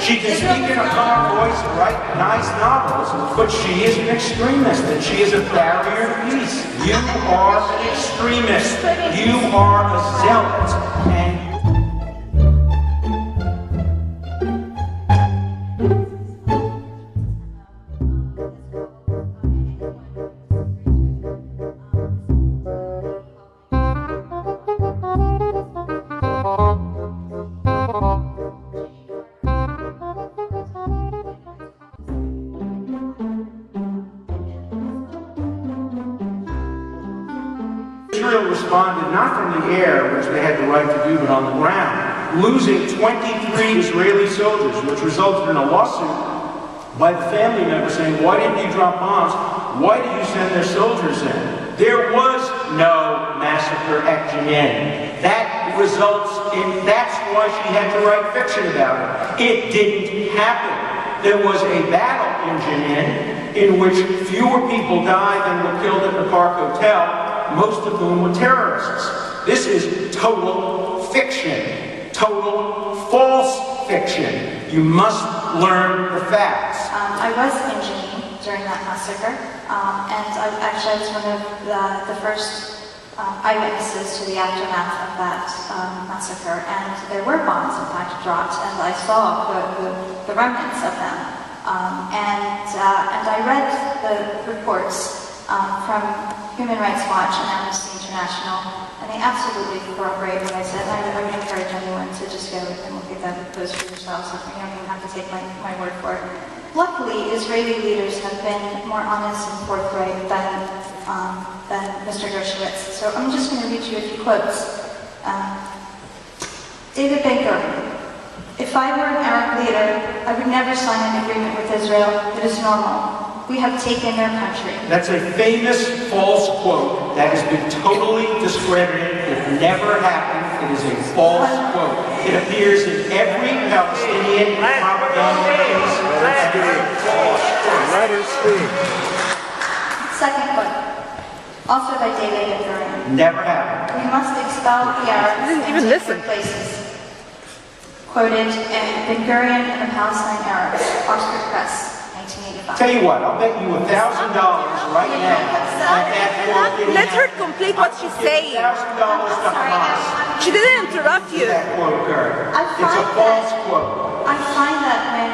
She can speak in a calm voice and write nice novels, but she is an extremist, and she is a barrier to peace. You are an extremist. You are a zealot. And Israel responded not from the air, which they had the right to do, but on the ground, losing 23 Israeli soldiers, which resulted in a lawsuit by the family members saying, why didn't you drop bombs? Why did you send their soldiers in? There was no massacre at Jenin. That results in, that's why she had to write fiction about it. It didn't happen. There was a battle in Jenin in which fewer people died than were killed at the Park Hotel, most of whom were terrorists. This is total fiction. Total false fiction. You must learn the facts. I was in Jenin during that massacre, and I was one of the first eyewitnesses to the aftermath of that massacre, and there were bombs in fact dropped, and I saw the remnants of them. And I read the reports from Human Rights Watch and Amnesty International, and they absolutely corroborate what I said. And I would encourage anyone to just go and look at those for yourselves. You don't even have to take my word for it. Luckily, Israeli leaders have been more honest and forthright than Mr. Dershowitz. So I'm just going to read you a few quotes. David Ben-Gurion. If I were an Arab leader, I would never sign an agreement with Israel. It is normal. We have taken their country. That's a famous false quote that has been totally discredited. It never happened. It is a false quote. It appears in every Palestinian propaganda piece. Let her speak. Second quote, also by David Ben-Gurion. Never happened. We must expel the Arabs didn't even and take listen. their places. Quoted in Ben-Gurion and the Palestine Arabs, Oxford Press. Tell you what, I'll bet you $1,000 right now that Let her complete what she's saying. $1,000 to Hamas. She didn't interrupt you. That quote, Kurt. It's a false quote. I find that when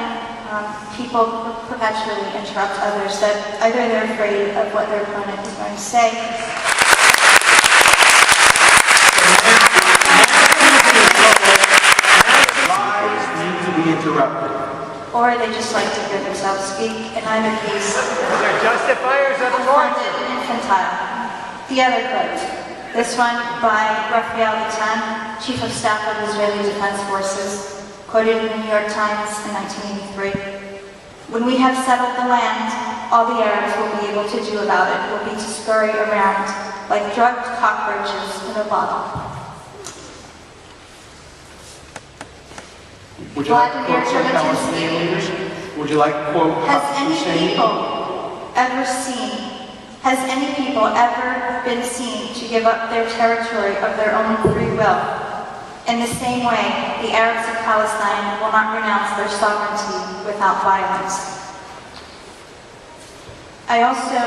people perpetually interrupt others, that either they're afraid of what their opponent is going to say, lies need to be interrupted. or they just like to hear themselves speak. In either case, They're justifiers of the find it infantile. The other quote, this one by Raphael Eitan, Chief of Staff of Israeli Defense Forces, quoted in the New York Times in 1983. When we have settled the land, all the Arabs will be able to do about it will be to scurry around like drugged cockroaches in a bottle. Would you like to quote some Palestinian leaders? Would you like to quote Has any Hussein? people ever been seen to give up their territory of their own free will? In the same way, the Arabs of Palestine will not renounce their sovereignty without violence. I also,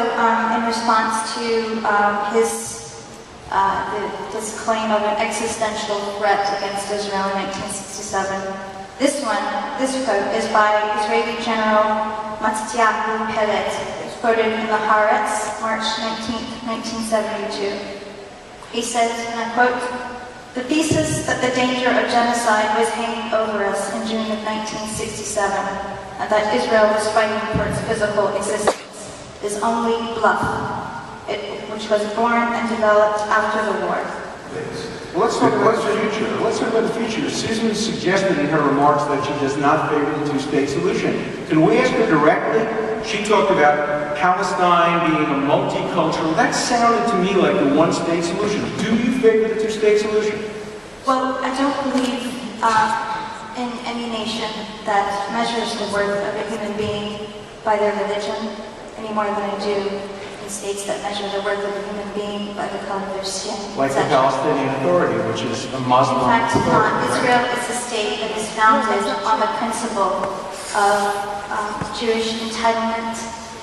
in response to this claim of an existential threat against Israel in 1967, this quote is by Israeli General Matzyahu Peled. It's quoted in the Haaretz, March 19, 1972. He says, and I quote, "The thesis that the danger of genocide was hanging over us in June of 1967, and that Israel was fighting for its physical existence, is only bluff, which was born and developed after the war." Well, let's talk about the future. Let's talk about the future. Susan suggested in her remarks that she does not favor the two-state solution. Can we ask her directly? She talked about Palestine being a multicultural. That sounded to me like the one-state solution. Do you favor the two-state solution? Well, I don't believe in any nation that measures the worth of a human being by their religion any more than I do in states that measure the worth of a human being by the color of their skin. Like the Palestinian Authority, which is a Muslim In fact, authority, right? Israel is a state state that is founded on the principle of Jewish entitlement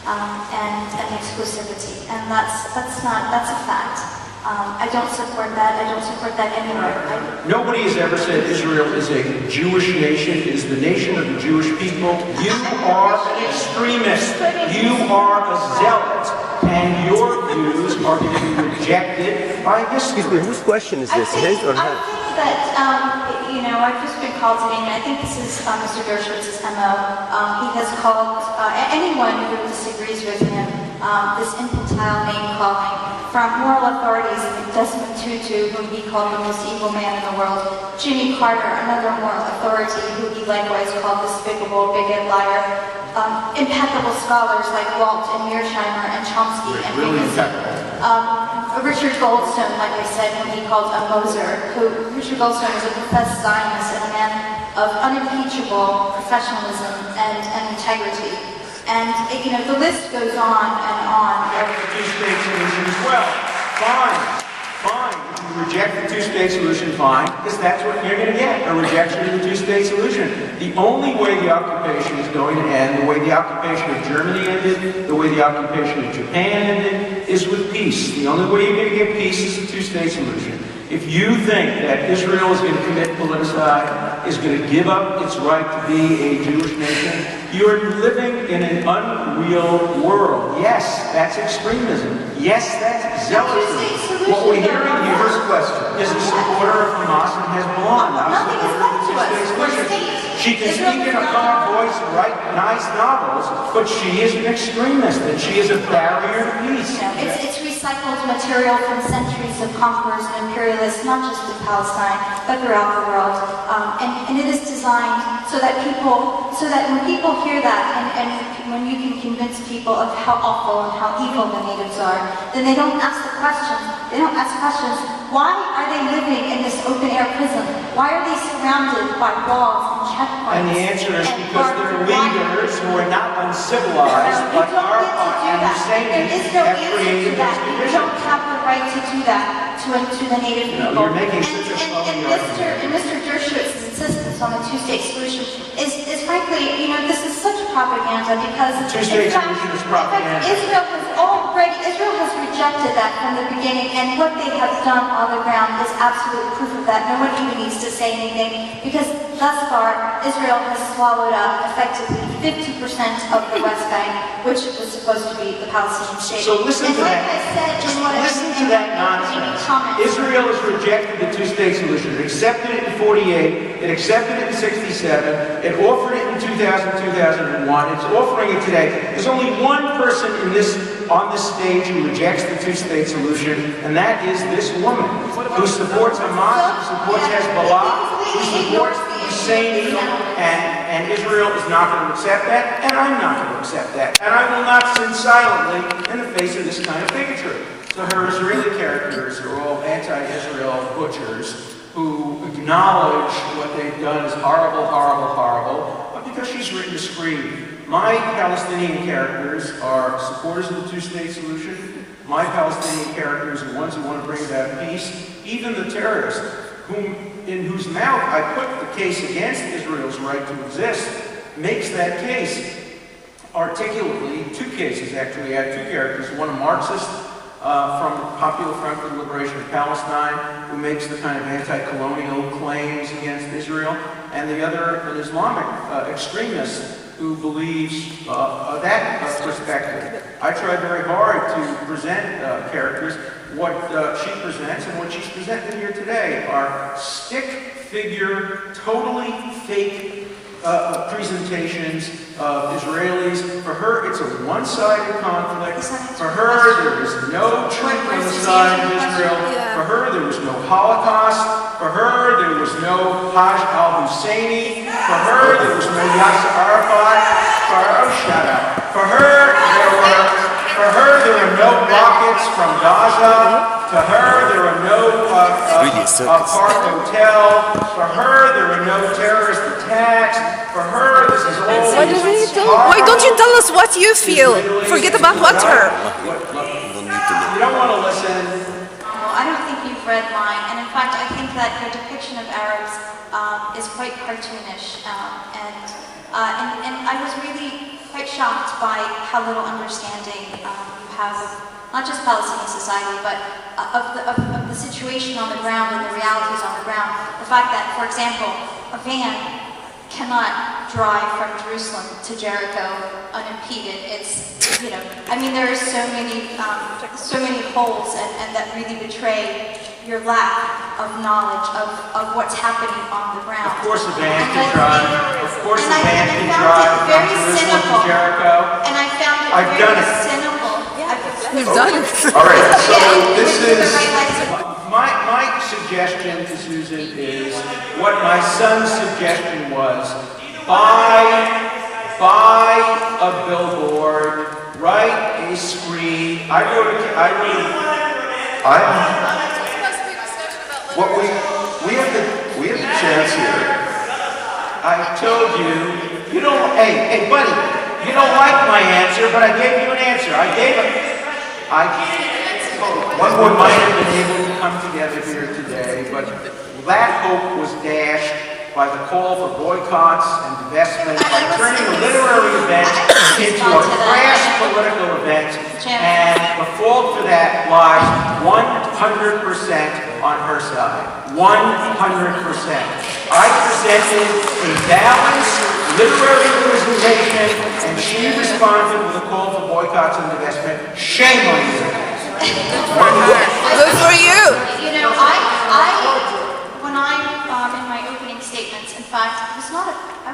and exclusivity, and that's a fact. I don't support that. I don't support that anywhere. Nobody has ever said Israel is a Jewish nation, it is the nation of the Jewish people. You are an extremist. You are a zealot. And your views are going to be rejected by history. Excuse me, whose question is this? His or I hers? think that, I've just been called today, and I think this is Mr. Dershowitz's MO. He has called anyone who disagrees with him this infantile name-calling from moral authorities like Desmond Tutu, whom he called the most evil man in the world, Jimmy Carter, another moral authority, who he likewise called despicable, bigot, liar, impeccable scholars like Walt and Mearsheimer and Chomsky and Richard Goldstone, like I said, when he called a Moser, Richard Goldstone was a professed Zionist and a man of unimpeachable professionalism and integrity. And, the list goes on and on. The two-state solution as well. Fine. If you reject the two-state solution, fine, because that's what you're going to get, a rejection of the two-state solution. The only way the occupation is going to end, the way the occupation of Germany ended, the way the occupation of Japan ended, is with peace. The only way you're going to get peace is a two-state solution. If you think that Israel is going to commit politicide, is going to give up its right to be a Jewish nation, you are living in an unreal world. Yes, that's extremism. Yes, that's zealousy. What we're hearing here is a supporter of Hamas and Hezbollah. Nothing is left to us. She can speak in a calm voice and write nice novels, but she is an extremist, and she is a barrier to peace. It's recycled material from centuries of conquerors and imperialists, not just in Palestine, but throughout the world. And it is designed so that when people hear that, and when you can convince people of how awful and how evil the natives are, then they don't ask the questions. They don't ask questions. Why are they living in this open-air prison? Why are they surrounded by walls and checkpoints? And the answer is because they're leaders who are not uncivilized, like our Husseini have created this You division. don't have the right to do that to the native people. You're making such a phony argument. And Mr. Dershowitz's insistence on the two-state solution is frankly, this is such propaganda because Two-state solution is propaganda. Israel has rejected that from the beginning, and what they have done on the ground is absolute proof of that. No one even needs to say anything because thus far, Israel has swallowed up effectively 50% of the West Bank, which was supposed to be the Palestinian state. So listen and to like that. I said, Just in what I- listen to in that my opening nonsense. comments, Israel has rejected the two-state solution. It accepted it in 48. It accepted it in 67. It offered it in 2000, 2001. It's offering it today. There's only one person on this stage who rejects the two-state solution, and that is this woman who supports Hamas, who supports Hezbollah, who supports Hussein, and Israel is not going to accept that, and I'm not going to accept that. And I will not sit silently in the face of this kind of bigotry. So her Israeli characters are all anti-Israel butchers who acknowledge what they've done is horrible, horrible, horrible, but because she's written a screed. My Palestinian characters are supporters of the two-state solution. My Palestinian characters are ones who want to bring about peace. Even the terrorist, in whose mouth I put the case against Israel's right to exist, makes that case articulately. Two cases, actually. I had two characters. One, a Marxist from the Popular Front for the Liberation of Palestine, who makes the kind of anti-colonial claims against Israel, and the other, an Islamic extremist who believes that perspective. I tried very hard to present characters. What she presents and what she's presented here today are stick figure, totally fake presentations of Israelis. For her, it's a one-sided conflict. For her, there is no truth on the side of Israel. For her, there was no Holocaust. For her, there was no Hajj al-Husseini. For her, there was no Yasser Arafat. For her, oh, shut up. For her, there were no rockets from Gaza. To her, there were no Park Hotel. For her, there were no terrorist attacks. For her, this is all. Why don't you tell us what you feel? Forget about what her. You don't want to listen. I don't think you you've read mine, and in fact, I think that your depiction of Arabs is quite cartoonish, and I was really quite shocked by how little understanding you have of not just Palestinian society, but of the situation on the ground and the realities on the ground. The fact that, for example, a van cannot drive from Jerusalem to Jericho unimpeded. It's, I mean, there are so many holes, and that really betray your lack of knowledge of what's happening on the ground. Of course a van can drive. Of course a And van I can found drive it from very Jerusalem cynical. to Jericho. And I found it I've very done it. cynical. You've done it. All right, so Yeah, this the is, right license. My suggestion to Susan is what my son's suggestion was: buy a billboard, write a screen. we have the chance here. I told you, hey buddy, you don't like my answer, but I gave you an answer. One more might have been able to come together here today, but that hope was dashed by the call for boycotts and divestment, by turning a literary event into a crass political event, and the fault for that lies 100% on her side. 100%. I presented a balanced literary presentation, and she responded with a call for boycotts and divestment. Shame on you. Good for you. When I'm in my opening statements, in fact, I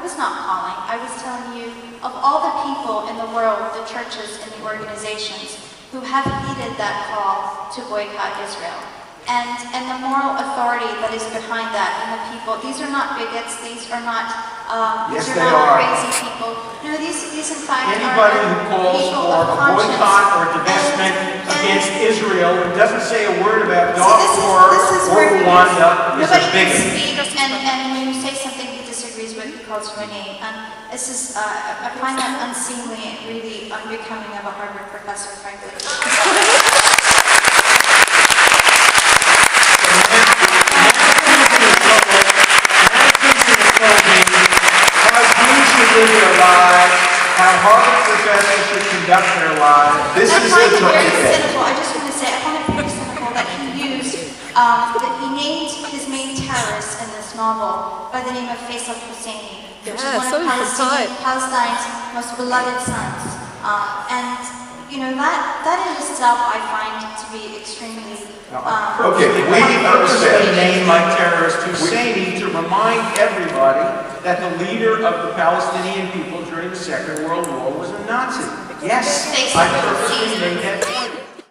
was not calling. I was telling you of all the people in the world, the churches and the organizations who have heeded that call to boycott Israel. And the moral authority that is behind that, and the people. These are not bigots. These are not Yes, these they are not are. crazy people. No, these in fact Anybody are who calls people for of a conscience. boycott or divestment against Israel and doesn't say a word about Darfur this is or where Rwanda is a nobody can bigot. speak, and when you say something he disagrees with, he calls you a name. And this is, I find that unseemly and really unbecoming of a Harvard professor, frankly. Live their lives, how Harvard professors should conduct their lives. This I is find it a very okay. cynical. I just want to say, I find it very cynical that he used, that he named his main terrorist in this novel by the name of Faisal Husseini, which is Yeah, one so of Palestine's most beloved sons. And, that in itself I find to be extremely... Okay, we purposely understand. named my terrorist Husseini to remind everybody that the leader of the Palestinian people during the Second World War was a Nazi. Yes, I